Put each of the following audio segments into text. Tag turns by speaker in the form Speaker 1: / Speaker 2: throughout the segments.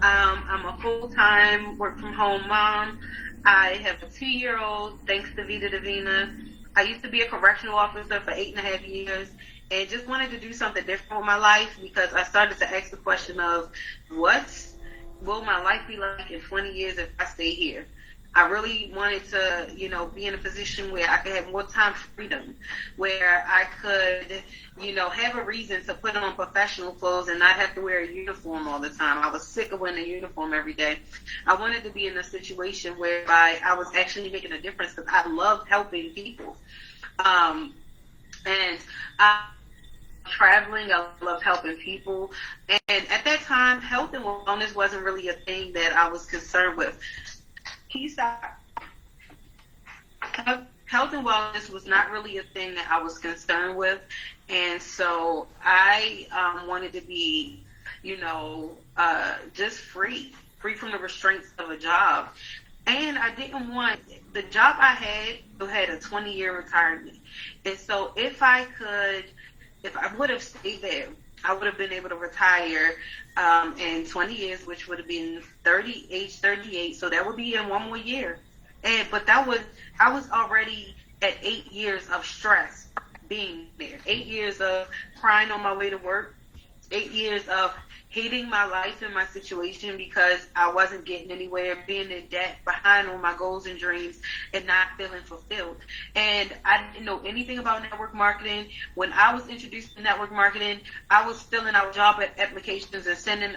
Speaker 1: I'm a full-time work-from-home mom. I have a 2-year-old, thanks to Vida Divina. I used to be a correctional officer for 8.5 years and just wanted to do something different with my life because I started to ask the question of what will my life be like in 20 years if I stay here? I really wanted to, be in a position where I could have more time freedom, where I could, have a reason to put on professional clothes and not have to wear a uniform all the time. I was sick of wearing a uniform every day. I wanted to be in a situation whereby I was actually making a difference because I loved helping people. And I traveling, I loved helping people. And at that time, health and wellness wasn't really a thing that I was concerned with. Health and wellness was not really a thing that I was concerned with, and so I wanted to be, just free from the restraints of a job. And I didn't want the job I had a 20-year retirement, and so if I would have stayed there, I would have been able to retire in 20 years, which would have been age 38. So that would be in 1 more year. But I was already at 8 years of stress being there. 8 years of crying on my way to work. 8 years of hating my life and my situation because I wasn't getting anywhere, being in debt, behind on my goals and dreams, and not feeling fulfilled. And I didn't know anything about network marketing. When I was introduced to network marketing, I was filling out job applications and sending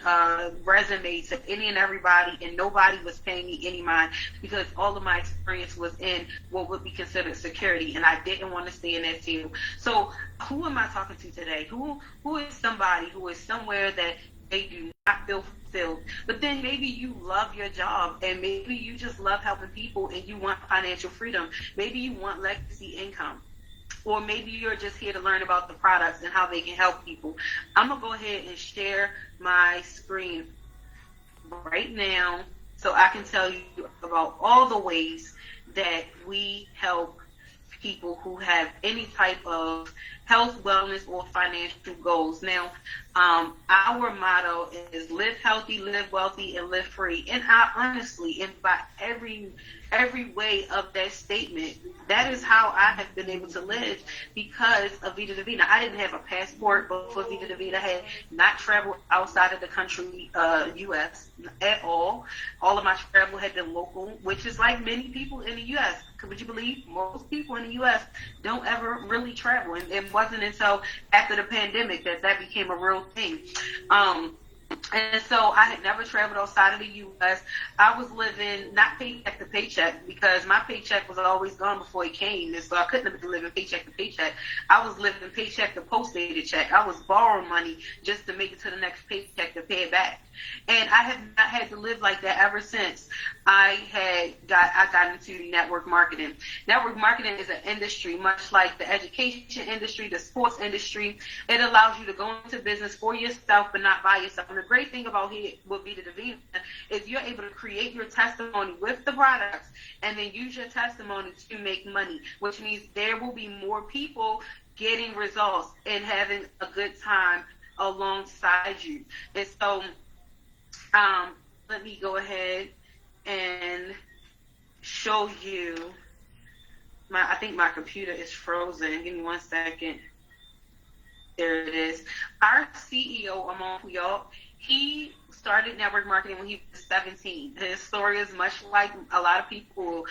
Speaker 1: resumes to any and everybody, and nobody was paying me any mind because all of my experience was in what would be considered security, and I didn't want to stay in that field. So who am I talking to today? Who is somebody who is somewhere that they do not feel fulfilled, but then maybe you love your job and maybe you just love helping people and you want financial freedom. Maybe you want legacy income, or maybe you're just here to learn about the products and how they can help people. I'm going to go ahead and share my screen right now so I can tell you about all the ways that we help people who have any type of health, wellness, or financial goals. Now, our motto is live healthy, live wealthy, and live free. And I honestly, and by every way of that statement, that is how I have been able to live because of Vida Divina. I didn't have a passport before Vida Divina. I had not traveled outside of the country, U.S. at all. All of my travel had been local, which is like many people in the U.S. Would you believe most people in the U.S. don't ever really travel? And it wasn't until after the pandemic that became a real thing. And so I had never traveled outside of the U.S. I was living not paycheck to paycheck because my paycheck was always gone before it came. And so I couldn't have been living paycheck to paycheck. I was living paycheck to post-dated check. I was borrowing money just to make it to the next paycheck to pay it back. And I have not had to live like that ever since I got into network marketing. Network marketing is an industry much like the education industry, the sports industry. It allows you to go into business for yourself but not by yourself. And the great thing about here with Vida Divina is you're able to create your testimony with the products and then use your testimony to make money, which means there will be more people getting results and having a good time alongside you. And so let me go ahead and show you I think my computer is frozen. Give me 1 second. There it is. Our CEO, Amon Puyol, he started network marketing when he was 17. His story is much like a lot of people.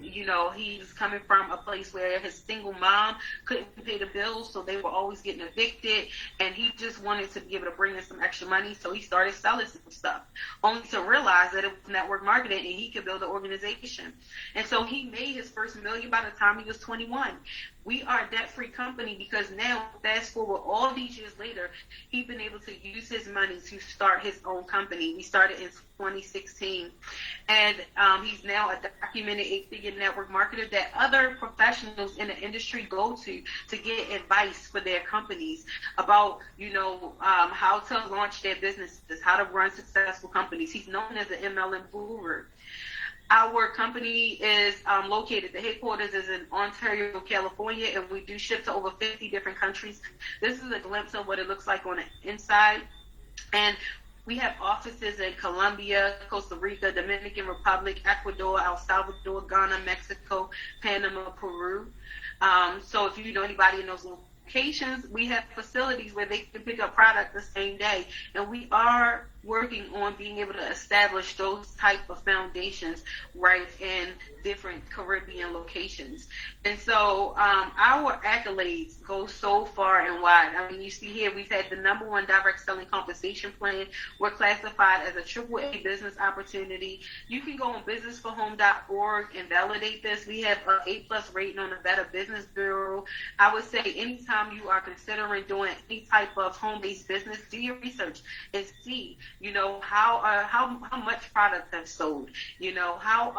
Speaker 1: He's coming from a place where his single mom couldn't pay the bills, so they were always getting evicted, and he just wanted to be able to bring in some extra money, so he started selling some stuff, only to realize that it was network marketing and he could build an organization. And so he made his first $1 million by the time he was 21. We are a debt-free company because now, fast forward all these years later, he's been able to use his money to start his own company. We started in 2016, and he's now a documented 8-figure network marketer that other professionals in the industry go to get advice for their companies about, how to launch their businesses, how to run successful companies. He's known as an MLM guru. Our company is located, the headquarters is in Ontario, California, and we do ship to over 50 different countries. This is a glimpse of what it looks like on the inside. And We have offices in Colombia, Costa Rica, Dominican Republic, Ecuador, El Salvador, Ghana, Mexico, Panama, Peru. So if you know anybody in those locations, we have facilities where they can pick up product the same day. And we are working on being able to establish those type of foundations right in different Caribbean locations. And so our accolades go so far and wide. I mean, you see here we've had the #1 direct selling compensation plan. We're classified as a AAA business opportunity. You can go on businessforhome.org and validate this. We have an A+ rating on the Better Business Bureau. I would say anytime you are considering doing any type of home-based business, do your research and see, you know, how much product has sold, you know, how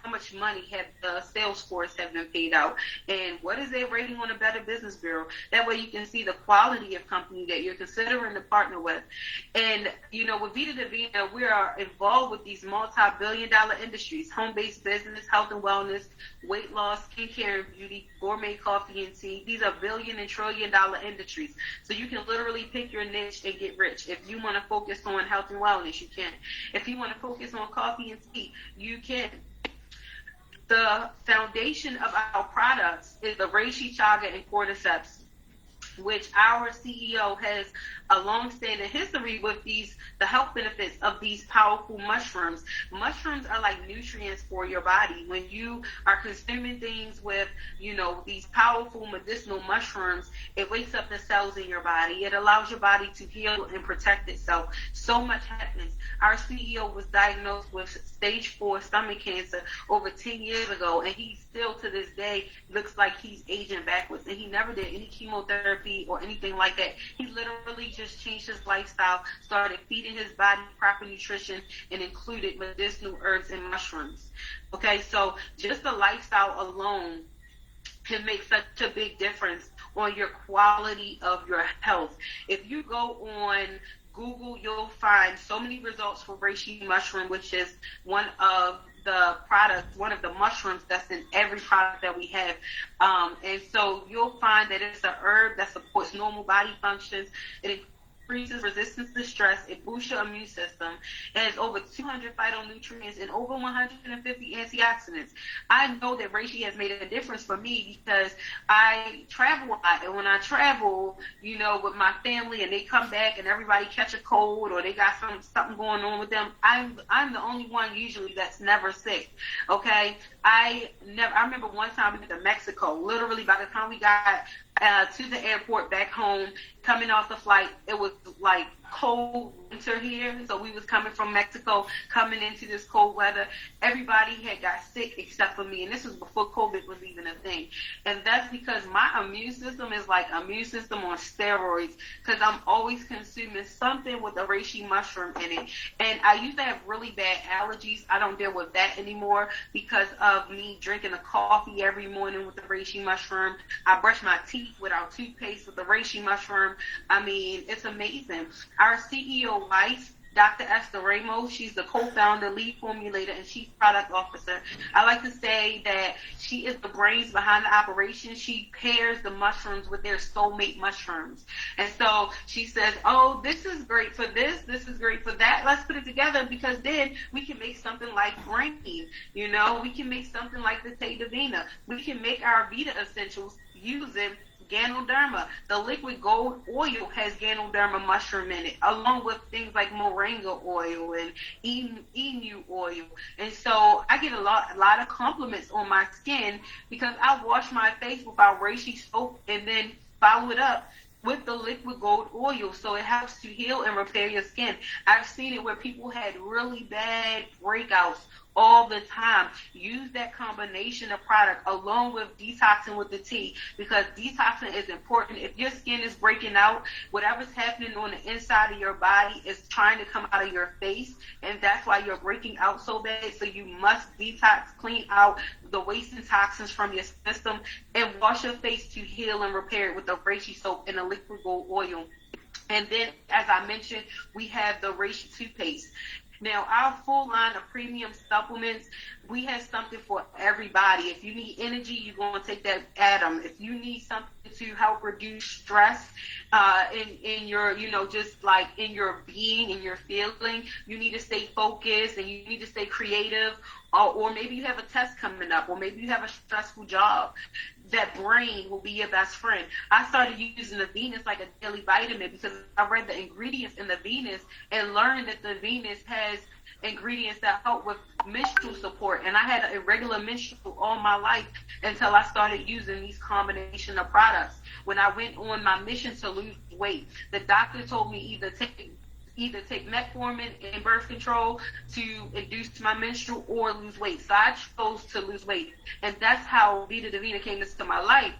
Speaker 1: much money have the sales force have been paid out, and what is their rating on the Better Business Bureau. That way you can see the quality of company that you're considering to partner with. And, you know, with Vida Divina, we are involved with these multi-billion-dollar industries: home-based business, health and wellness, weight loss, skincare and beauty, gourmet coffee and tea. These are billion and trillion-dollar industries. So you can literally pick your niche and get rich. If you want to focus on health and wellness, you can. If you want to focus on coffee and tea, you can. The foundation of our products is the reishi, chaga, and cordyceps, which our CEO has a long-standing history with the health benefits of these powerful mushrooms. Mushrooms are like nutrients for your body. When you are consuming things with, you know, these powerful medicinal mushrooms, it wakes up the cells in your body. It allows your body to heal and protect itself. So much happens. Our CEO was diagnosed with stage 4 stomach cancer over 10 years ago, and he still to this day looks like he's aging backwards, and he never did any chemotherapy or anything like that. He literally just changed his lifestyle, started feeding his body proper nutrition, and included medicinal herbs and mushrooms. Okay, so just the lifestyle alone can make such a big difference on your quality of your health. If you go on Google, you'll find so many results for reishi mushroom, which is one of the mushrooms that's in every product that we have. And so you'll find that it's an herb that supports normal body functions. It increases resistance to stress. It boosts your immune system. It has over 200 phytonutrients and over 150 antioxidants. I know that reishi has made a difference for me because I travel a lot. And when I travel, you know, with my family and they come back and everybody catch a cold or they got something going on with them, I'm the only one usually that's never sick. Okay? I remember one time we went to Mexico. Literally by the time we got to the airport back home, coming off the flight, it was like cold winter here. So we was coming from Mexico, coming into this cold weather. Everybody had got sick except for me, and this was before COVID was even a thing. And that's because my immune system is like immune system on steroids, because I'm always consuming something with a reishi mushroom in it. And I used to have really bad allergies. I don't deal with that anymore because of me drinking a coffee every morning with the reishi mushroom. I brush my teeth without toothpaste with the reishi mushroom. I mean, it's amazing. Our CEO wife, Dr. Esther Ramos, she's the co-founder, lead formulator, and chief product officer. I like to say that she is the brains behind the operation. She pairs the mushrooms with their soulmate mushrooms. And so she says, oh, this is great for this is great for that. Let's put it together, because then we can make something like brain. You know, we can make something like the Vida Divina. We can make our Vita Essentials using Ganoderma. The liquid gold oil has Ganoderma mushroom in it, along with things like moringa oil and emu oil. And so I get a lot of compliments on my skin because I wash my face with our reishi soap and then follow it up with the liquid gold oil, so it helps to heal and repair your skin. I've seen it where people had really bad breakouts all the time. Use that combination of product along with detoxing with the tea, because detoxing is important. If your skin is breaking out, whatever's happening on the inside of your body is trying to come out of your face, and that's why you're breaking out so bad. So you must detox, clean out the waste and toxins from your system, and wash your face to heal and repair it with the reishi soap and the liquid gold oil. And then, as I mentioned, we have the reishi toothpaste. Now, our full line of premium supplements, we have something for everybody. If you need energy, you're going to take that Atom. If you need something to help reduce stress in your, just like in your being, in your feeling, you need to stay focused and you need to stay creative. Or maybe you have a test coming up, or maybe you have a stressful job. That brain will be your best friend. I started using the Venus like a daily vitamin because I read the ingredients in the Venus and learned that the Venus has ingredients that help with menstrual support. And I had an irregular menstrual all my life until I started using these combination of products. When I went on my mission to lose weight, the doctor told me either take metformin and birth control to induce my menstrual or lose weight. So I chose to lose weight. And that's how Vida Divina came into my life,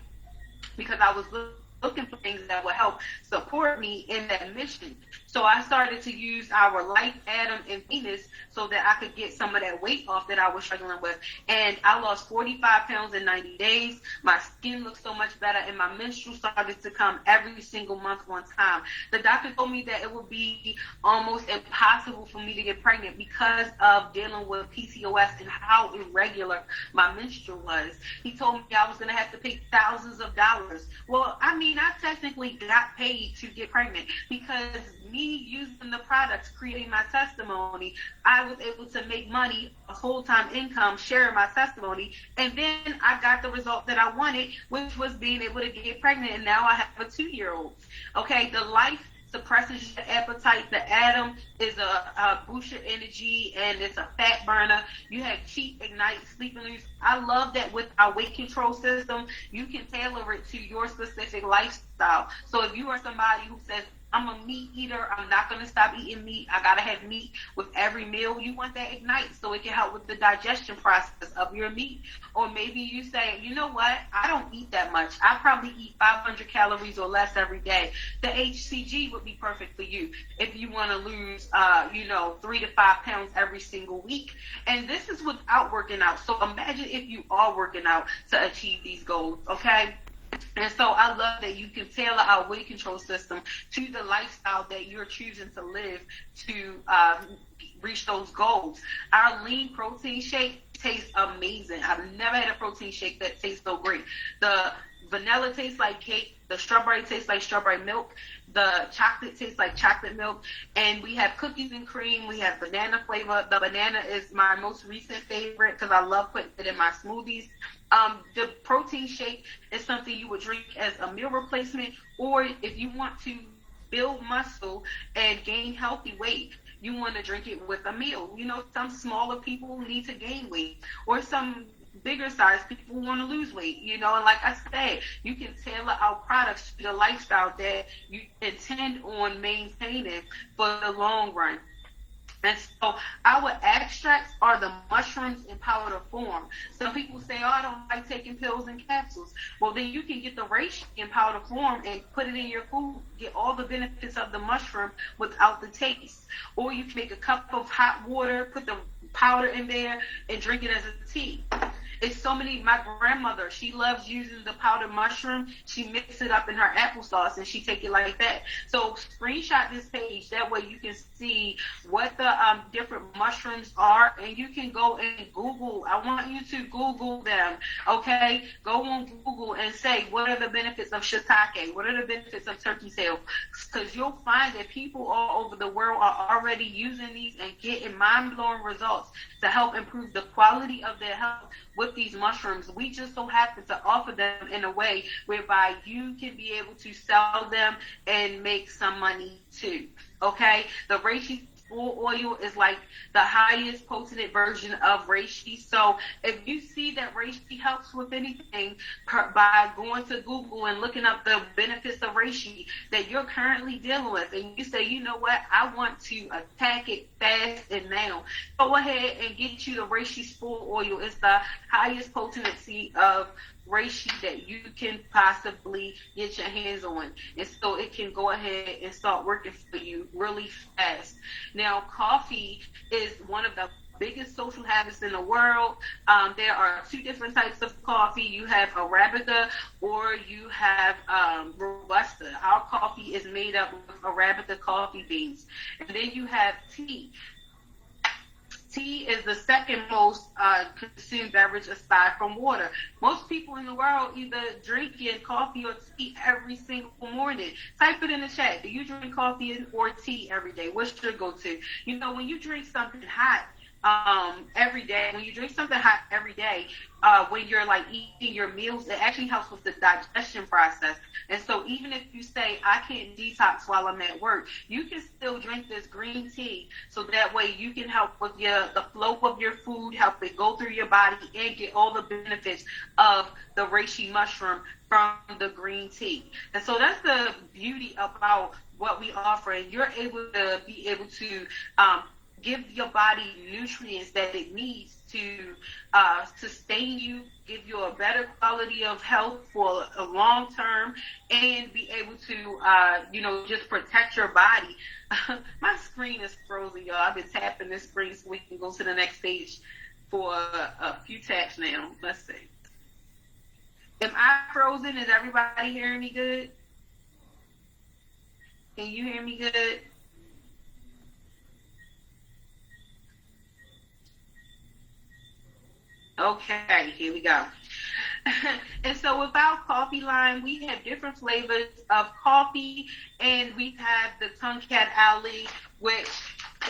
Speaker 1: because I was looking for things that would help support me in that mission. So I started to use our Life, Atom, and Venus so that I could get some of that weight off that I was struggling with. And I lost 45 pounds in 90 days. My skin looked so much better, and my menstrual started to come every single month on time. The doctor told me that it would be almost impossible for me to get pregnant because of dealing with PCOS and how irregular my menstrual was. He told me I was going to have to pay thousands of dollars. Well, I mean, I technically got paid to get pregnant because me using the products, creating my testimony, I was able to make money, a full-time income, sharing my testimony, and then I got the result that I wanted, which was being able to get pregnant, and now I have a 2-year-old. Okay, the Life suppresses your appetite. The Atom is a boost your energy, and it's a fat burner. You have Cheat, Ignite, Sleep and Lose. I love that with our weight control system, you can tailor it to your specific lifestyle. So if you are somebody who says, I'm a meat eater, I'm not going to stop eating meat, I got to have meat with every meal, you want that Ignite so it can help with the digestion process of your meat. Or maybe you say, you know what, I don't eat that much. I probably eat 500 calories or less every day. The HCG would be perfect for you if you want to lose, 3 to 5 pounds every single week. And this is without working out. So imagine if you are working out to achieve these goals, okay? And so I love that you can tailor our weight control system to the lifestyle that you're choosing to live to reach those goals. Our lean protein shake tastes amazing. I've never had a protein shake that tastes so great. The vanilla tastes like cake. The strawberry tastes like strawberry milk. The chocolate tastes like chocolate milk. And we have cookies and cream. We have banana flavor. The banana is my most recent favorite because I love putting it in my smoothies. The protein shake is something you would drink as a meal replacement, or if you want to build muscle and gain healthy weight, you want to drink it with a meal. Some smaller people need to gain weight, or some bigger size people want to lose weight, and like I said, you can tailor our products to the lifestyle that you intend on maintaining for the long run. And so our extracts are the mushrooms in powder form. Some people say, I don't like taking pills and capsules. Well, then you can get the reishi in powder form and put it in your food, get all the benefits of the mushroom without the taste. Or you can make a cup of hot water, put the powder in there, and drink it as a tea. It's so many. My grandmother, she loves using the powdered mushroom. She mixes it up in her applesauce and she take it like that. So screenshot this page. That way you can see what the different mushrooms are, and you can go and Google. I want you to Google them. Okay, go on Google and say, what are the benefits of shiitake? What are the benefits of turkey tail? Because you'll find that people all over the world are already using these and getting mind-blowing results to help improve the quality of their health with these mushrooms. We just so happen to offer them in a way whereby you can be able to sell them and make some money too. Okay? The reishi full oil is like the highest potent version of reishi. So if you see that reishi helps with anything by going to Google and looking up the benefits of reishi that you're currently dealing with, and you say, you know what, I want to attack it fast and now, go ahead and get you the reishi full oil. It's the highest potency of reishi that you can possibly get your hands on, and so it can go ahead and start working for you really fast. Now, coffee is one of the biggest social habits in the world. There are two different types of coffee. You have Arabica or you have Robusta. Our coffee is made up of Arabica coffee beans. And then you have tea. is the second most consumed beverage aside from water. Most people in the world either drinking coffee or tea every single morning. Type it in the chat. Do you drink coffee or tea every day? What's your go-to? You know, when you drink something hot, every day, when you drink something hot every day, when you're like eating your meals, it actually helps with the digestion process. And so even if you say, I can't detox while I'm at work, you can still drink this green tea, so that way you can help with the flow of your food, help it go through your body, and get all the benefits of the reishi mushroom from the green tea. And so that's the beauty about what we offer, and you're able to give your body nutrients that it needs to sustain you, give you a better quality of health for a long term, and be able to, just protect your body. My screen is frozen, y'all. I've been tapping this screen so we can go to the next page for a few taps now. Let's see. Am I frozen? Is everybody hearing me good? Can you hear me good? Okay, here we go. And so with our coffee line, we have different flavors of coffee, and we have the Tonkat Ali, which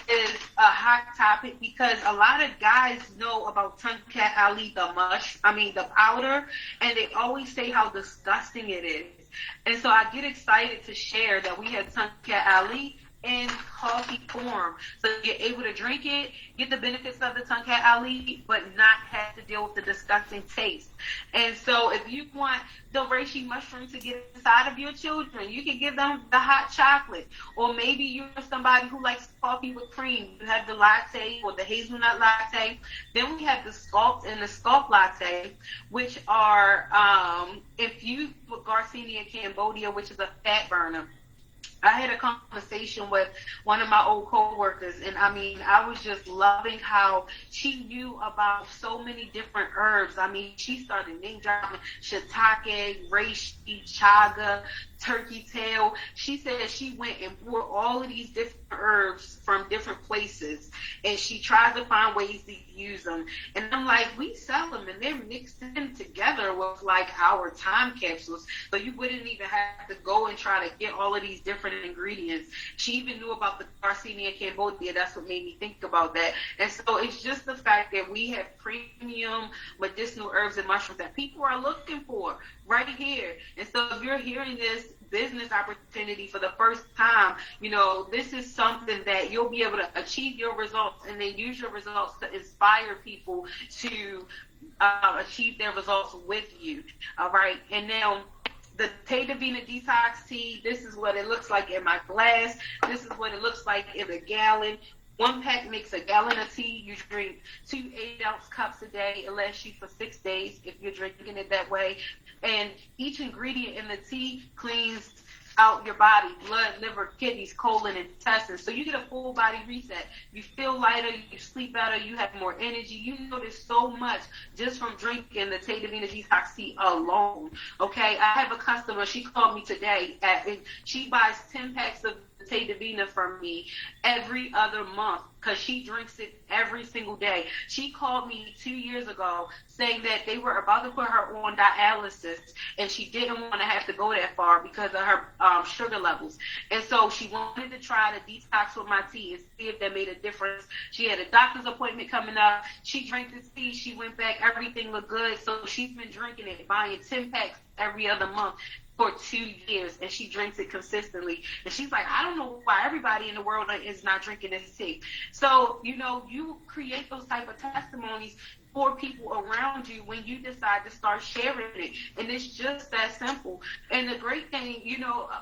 Speaker 1: is a hot topic because a lot of guys know about Tonkat Ali, the powder, and they always say how disgusting it is. And so I get excited to share that we have Tonkat Ali in coffee form, so you're able to drink it, get the benefits of the Tonkat Ali, but not have to deal with the disgusting taste. And so if you want the reishi mushroom to get inside of your children, you can give them the hot chocolate. Or maybe you're somebody who likes coffee with cream. You have the latte or the hazelnut latte. Then we have the scalp and the scalp latte, which are infused with Garcinia Cambodia, which is a fat burner. I had a conversation with one of my old co-workers, and I was just loving how she knew about so many different herbs. She started name dropping shiitake, reishi, chaga, turkey tail. She said she went and bought all of these different herbs from different places, and she tried to find ways to use them. And I'm like, we sell them, and they're mixed in together with like our time capsules, so you wouldn't even have to go and try to get all of these different ingredients. She even knew about the Garcinia Cambodia. That's what made me think about that. And so it's just the fact that we have premium medicinal herbs and mushrooms that people are looking for right here. And so if you're hearing this business opportunity for the first time, this is something that you'll be able to achieve your results, and then use your results to inspire people to achieve their results with you. All right. And now the Vida Divina Detox Tea, this is what it looks like in my glass. This is what it looks like in a gallon. One pack makes a gallon of tea. You drink 2 8-ounce cups a day. It lasts you for 6 days if you're drinking it that way. And each ingredient in the tea cleans out your body: blood, liver, kidneys, colon, and intestines. So you get a full body reset. You feel lighter, you sleep better, you have more energy. You notice so much just from drinking the Vida Divina Detox Tea alone. Okay, I have a customer, she called me today, and she buys 10 packs of Vida Divina from me every other month because she drinks it every single day. She called me 2 years ago saying that they were about to put her on dialysis, and she didn't want to have to go that far because of her sugar levels. And so she wanted to try to detox with my tea and see if that made a difference. She had a doctor's appointment coming up. She drank the tea. She went back. Everything looked good. So she's been drinking it, buying 10 packs every other month for 2 years, and she drinks it consistently. And she's like, I don't know why everybody in the world is not drinking this tea. So, you create those type of testimonies for people around you when you decide to start sharing it. And it's just that simple. And the great thing,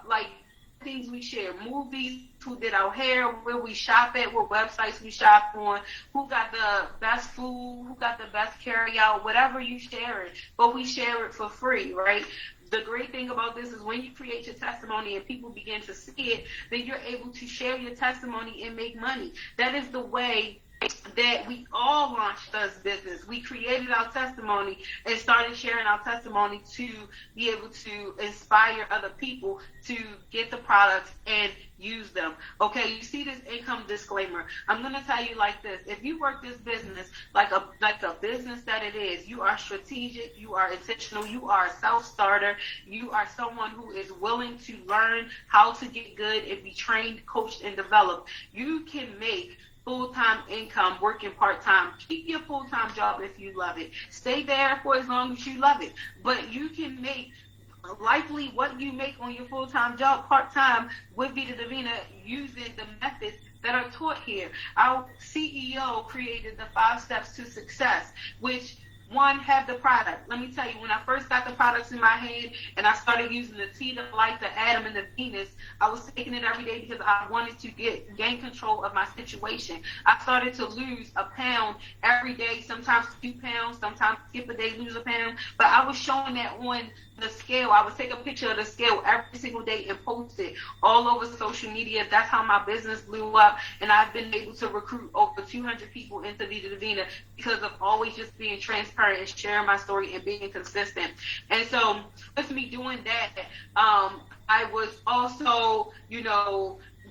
Speaker 1: like things we share, movies, who did our hair, where we shop at, what websites we shop on, who got the best food, who got the best carry out, whatever you share it, but we share it for free, right? The great thing about this is when you create your testimony and people begin to see it, then you're able to share your testimony and make money. That is the way that we all launched this business. We created our testimony and started sharing our testimony to be able to inspire other people to get the products and use them. Okay, you see this income disclaimer. I'm going to tell you like this. If you work this business like a business that it is, you are strategic, you are intentional, you are a self-starter, you are someone who is willing to learn how to get good and be trained, coached, and developed. You can make full-time income working part-time. Keep your full-time job if you love it. Stay there for as long as you love it. But you can make likely what you make on your full-time job part-time with Vida Divina using the methods that are taught here. Our CEO created the 5 steps to success, which one, have the product. Let me tell you, when I first got the products in my hand and I started using the T, the Light, the Atom, and the Venus, I was taking it every day because I wanted to gain control of my situation. I started to lose a pound every day, sometimes 2 pounds, sometimes skip a day, lose a pound. But I was showing that on the scale. I would take a picture of the scale every single day and post it all over social media. That's how my business blew up, and I've been able to recruit over 200 people into Vida Divina because of always just being transparent and sharing my story and being consistent. And so with me doing that, I was also,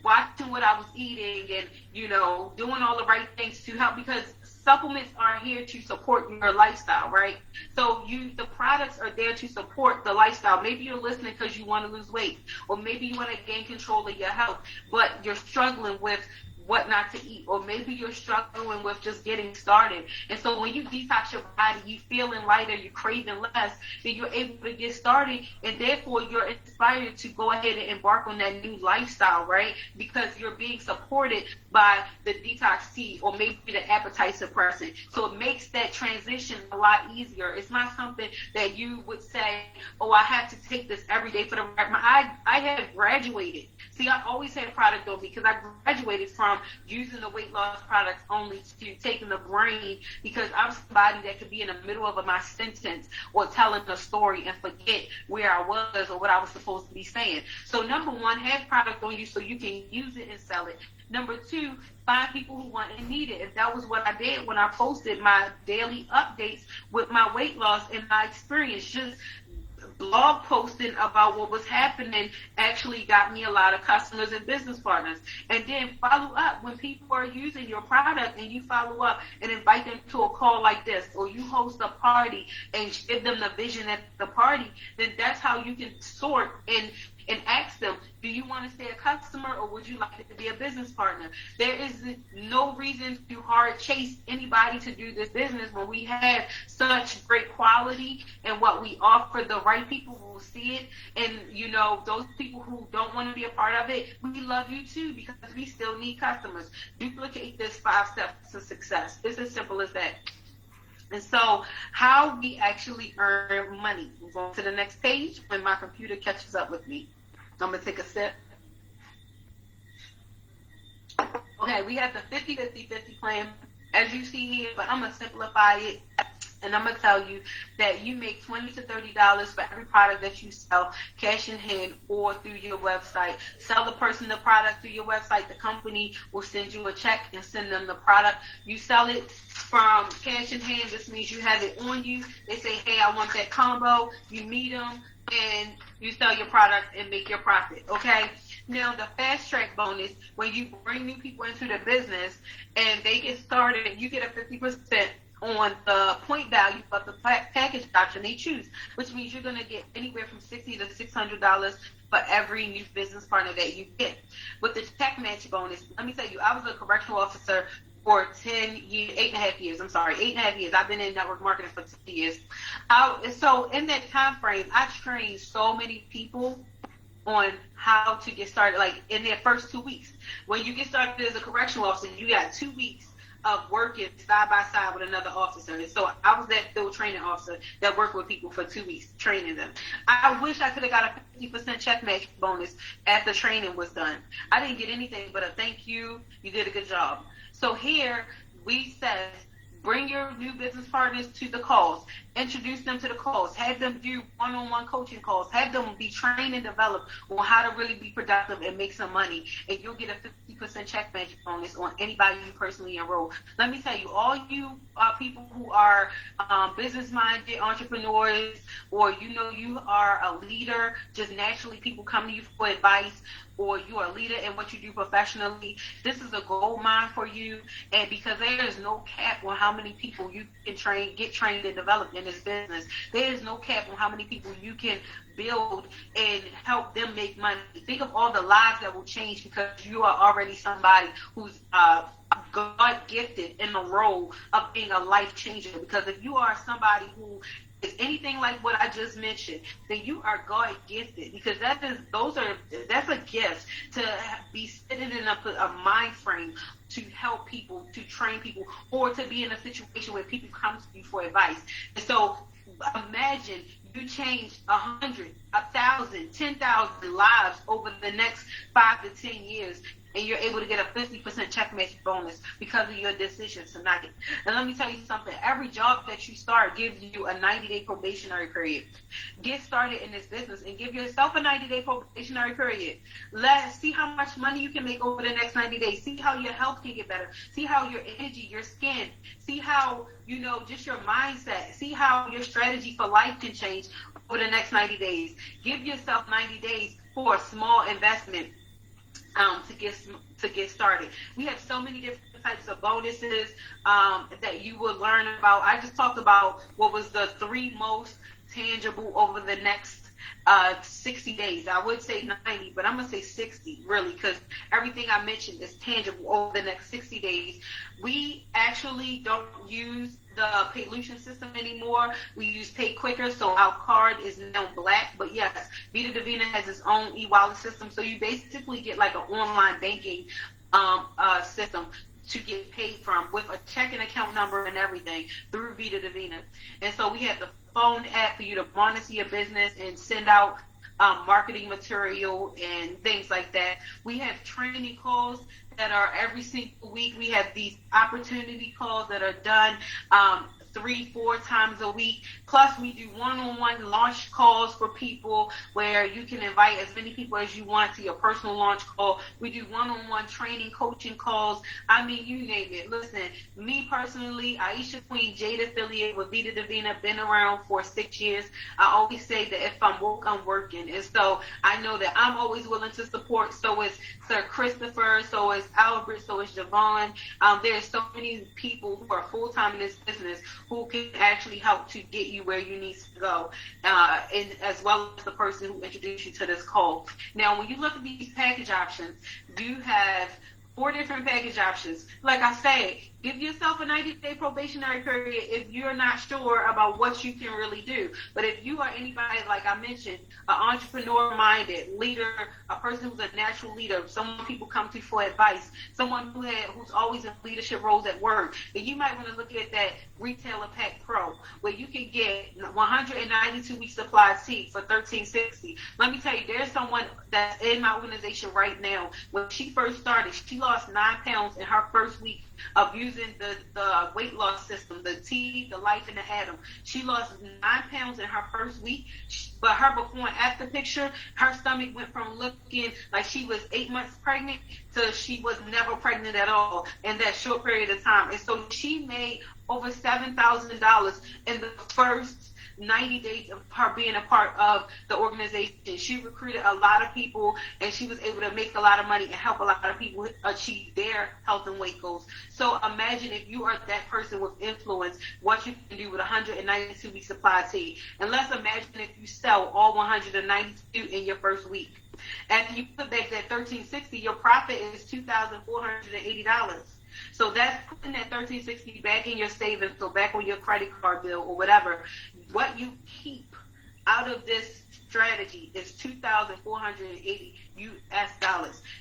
Speaker 1: watching what I was eating and, doing all the right things to help, because supplements are here to support your lifestyle, right? So the products are there to support the lifestyle. Maybe you're listening because you want to lose weight, or maybe you want to gain control of your health, but you're struggling with what not to eat, or maybe you're struggling with just getting started. And so when you detox your body, you feeling lighter, you're craving less, then you're able to get started, and therefore you're inspired to go ahead and embark on that new lifestyle, right? Because you're being supported by the detox tea or maybe the appetite suppressant. So it makes that transition a lot easier. It's not something that you would say, oh, I have to take this every day for the rest. I have graduated. See, I always had product on me because I graduated from using the weight loss products only to taking the brain, because I'm somebody that could be in the middle of my sentence or telling a story and forget where I was or what I was supposed to be saying. So number one, have product on you so you can use it and sell it. Number two, find people who want and need it. If that was what I did when I posted my daily updates with my weight loss and my experience, just blog posting about what was happening actually got me a lot of customers and business partners. And then follow up when people are using your product, and you follow up and invite them to a call like this, or you host a party and give them the vision at the party. Then that's how you can sort and ask them, do you want to stay a customer or would you like to be a business partner? There is no reason to hard chase anybody to do this business when we have such great quality, and what we offer, the right people will see it. And, those people who don't want to be a part of it, we love you too, because we still need customers. Duplicate this 5 steps to success. It's as simple as that. And so how we actually earn money. Move on to the next page when my computer catches up with me. I'm going to take a sip. Okay, we have the 50-50-50 plan, as you see here, but I'm going to simplify it. And I'm going to tell you that you make $20 to $30 for every product that you sell, cash in hand or through your website. Sell the person the product through your website. The company will send you a check and send them the product. You sell it from cash in hand. This means you have it on you. They say, hey, I want that combo. You meet them and you sell your product and make your profit, okay? Now, the fast track bonus, when you bring new people into the business and they get started, you get a 50% on the point value of the package option they choose, which means you're going to get anywhere from $60 to $600 for every new business partner that you get. With the check match bonus, let me tell you, I was a correctional officer for 8.5 years. I've been in network marketing for 10 years. So in that time frame, I trained so many people on how to get started, like in their first 2 weeks. When you get started as a correctional officer, you got 2 weeks of working side by side with another officer. And so I was that field training officer that worked with people for 2 weeks, training them. I wish I could have got a 50% check match bonus after training was done. I didn't get anything but a thank you. You did a good job. So here we said, bring your new business partners to the calls. introduce them to the cause, have them do one-on-one coaching calls, have them be trained and developed on how to really be productive and make some money, and you'll get a 50% check match bonus on anybody you personally enroll. Let me tell you, all you people who are business-minded entrepreneurs, or you are a leader, just naturally people come to you for advice, or you are a leader in what you do professionally, this is a gold mine for you. And because there is no cap on how many people you can get trained and developed in this business, there is no cap on how many people you can build and help them make money. Think of all the lives that will change because you are already somebody who's God gifted in the role of being a life changer. Because if you are somebody who is anything like what I just mentioned, then you are God gifted, because that's a gift to be sitting in a mind frame to help people, to train people, or to be in a situation where people come to you for advice. And so imagine you change 100, 1,000, 10,000 lives over the next 5 to 10 years, and you're able to get a 50% check match bonus because of your decision tonight. And let me tell you something. Every job that you start gives you a 90-day probationary period. Get started in this business and give yourself a 90-day probationary period. Let's see how much money you can make over the next 90 days. See how your health can get better. See how your energy, your skin, see how, just your mindset. See how your strategy for life can change over the next 90 days. Give yourself 90 days for a small investment to get started. We have so many different types of bonuses that you will learn about. I just talked about what was the 3 most tangible over the next 60 days. I would say 90, but I'm going to say 60, really, because everything I mentioned is tangible over the next 60 days. We actually don't use the Paylution system anymore. We use Pay Quicker, so our card is now black. But yes, Vida Divina has its own e-wallet system, so you basically get like an online banking system to get paid from, with a checking account number and everything, through Vida Divina. And so we have the phone app for you to monitor your business and send out marketing material and things like that. We have training calls that are every single week. We have these opportunity calls that are done 3-4 times a week. Plus, we do one-on-one launch calls for people where you can invite as many people as you want to your personal launch call. We do one-on-one training, coaching calls. I mean, you name it. Listen, me personally, Aisha Queen, Jade affiliate with Vida Divina, been around for 6 years. I always say that if I'm woke, I'm working. And so I know that I'm always willing to support. So is Sir Christopher, so is Albert, so is Javon. There's so many people who are full-time in this business who can actually help to get you where you need to go, and as well as the person who introduced you to this call. Now, when you look at these package options, you have 4 different package options. Like I said, give yourself a 90-day probationary period if you're not sure about what you can really do. But if you are anybody, like I mentioned, an entrepreneur-minded leader, a person who's a natural leader, someone people come to for advice, someone who's always in leadership roles at work, then you might want to look at that Retailer Pack Pro, where you can get 192 week supply tea for $13.60. Let me tell you, there's someone that's in my organization right now. When she first started, she lost 9 pounds in her first week of using the weight loss system, the T, the Life, and the Atom. She lost 9 pounds in her first week, but her before and after picture, her stomach went from looking like she was 8 months pregnant to she was never pregnant at all in that short period of time. And so she made over $7,000 in the first 90 days of her being a part of the organization. She recruited a lot of people, and she was able to make a lot of money and help a lot of people achieve their health and weight goals. So imagine if you are that person with influence, what you can do with 192 week supply tea. And let's imagine if you sell all 192 in your first week. After you put back that $13.60, your profit is $2,480. So that's putting that $13.60 back in your savings, so back on your credit card bill or whatever. What you keep out of this strategy is $2,480 US.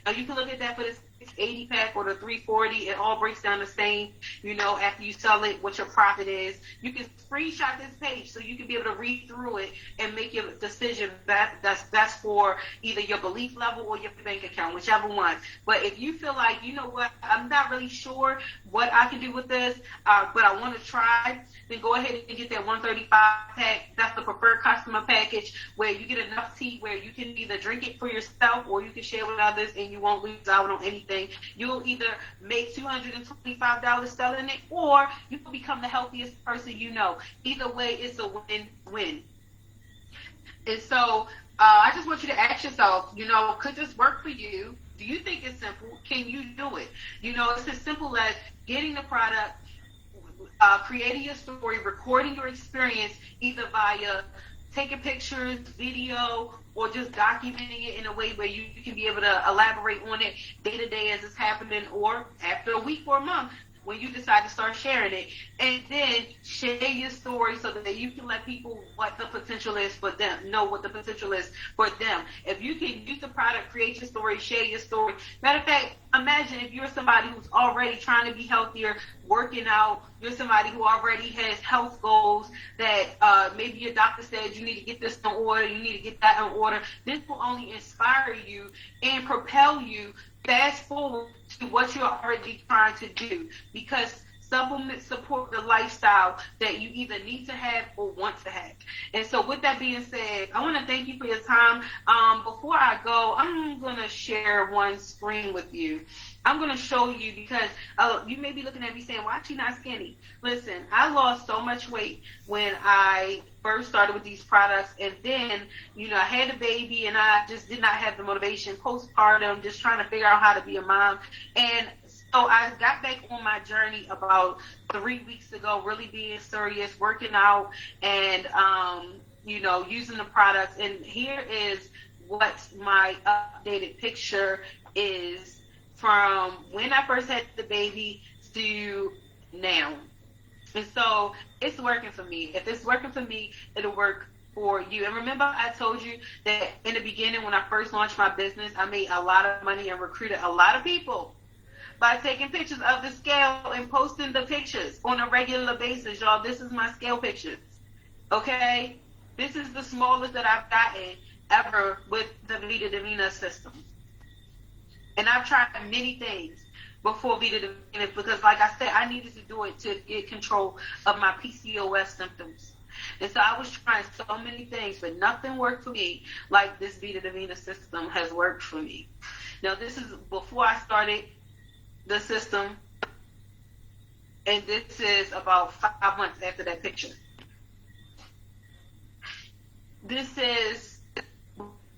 Speaker 1: Now you can look at that for the 680 pack or the 340. It all breaks down the same, after you sell it, what your profit is. You can screenshot this page so you can be able to read through it and make your decision that's for either your belief level or your bank account, whichever one. But if you feel like, you know what, I'm not really sure what I can do with this, but I want to try, then go ahead and get that 135 pack. That's the preferred customer package, where you get enough tea where you can either drink it for yourself or you can share with others, and you won't lose out on anything. You'll either make $225 selling it, or you will become the healthiest person you know. Either way, it's a win-win. And so I just want you to ask yourself, could this work for you? Do you think it's simple? Can you do it? It's as simple as getting the product, creating your story, recording your experience, either via taking pictures, video, or just documenting it in a way where you can be able to elaborate on it day to day as it's happening, or after a week or a month when you decide to start sharing it. And then share your story so that you can let people what the potential is for them, know what the potential is for them. If you can use the product, create your story, share your story. Matter of fact, imagine if you're somebody who's already trying to be healthier, working out, you're somebody who already has health goals that maybe your doctor said you need to get this in order, you need to get that in order. This will only inspire you and propel you fast forward to what you're already trying to do, because supplements support the lifestyle that you either need to have or want to have. And so with that being said, I want to thank you for your time. Before I go, I'm going to share one screen with you. I'm going to show you, because you may be looking at me saying, why is she not skinny? Listen, I lost so much weight when I first started with these products, and then, I had a baby and I just did not have the motivation, postpartum, just trying to figure out how to be a mom. And so I got back on my journey about 3 weeks ago, really being serious, working out, and, using the products. And here is what my updated picture is from when I first had the baby to now. And so it's working for me. If it's working for me, it'll work for you. And remember, I told you that in the beginning, when I first launched my business, I made a lot of money and recruited a lot of people by taking pictures of the scale and posting the pictures on a regular basis. Y'all, this is my scale pictures. Okay? This is the smallest that I've gotten ever with the Vida Divina system. And I've tried many things before Vida Divina, because like I said, I needed to do it to get control of my PCOS symptoms. And so I was trying so many things, but nothing worked for me like this Vida Divina system has worked for me. Now, this is before I started the system, and this is about 5 months after that picture. This is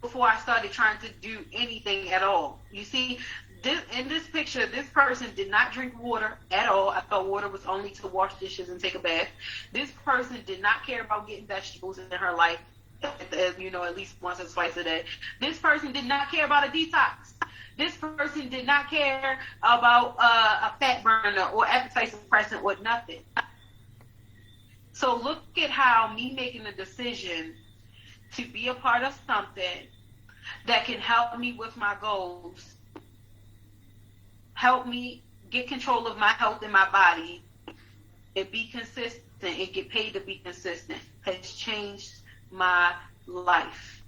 Speaker 1: before I started trying to do anything at all. You see, in this picture, this person did not drink water at all. I thought water was only to wash dishes and take a bath. This person did not care about getting vegetables in her life, at least once or twice a day. This person did not care about a detox. This person did not care about a fat burner or appetite suppressant or nothing. So look at how me making a decision to be a part of something that can help me with my goals, help me get control of my health and my body, and be consistent and get paid to be consistent, has changed my life.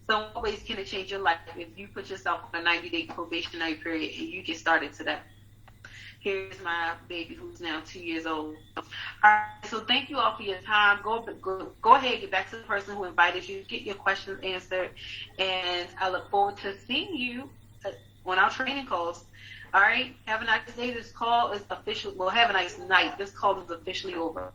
Speaker 1: So always can it change your life if you put yourself on a 90-day probationary period and you get started today. Here's my baby who's now 2 years old. All right, so thank you all for your time. Go ahead, get back to the person who invited you, get your questions answered, and I look forward to seeing you on our training calls. All right, have a nice day. This call is official. Well, have a nice night. This call is officially over.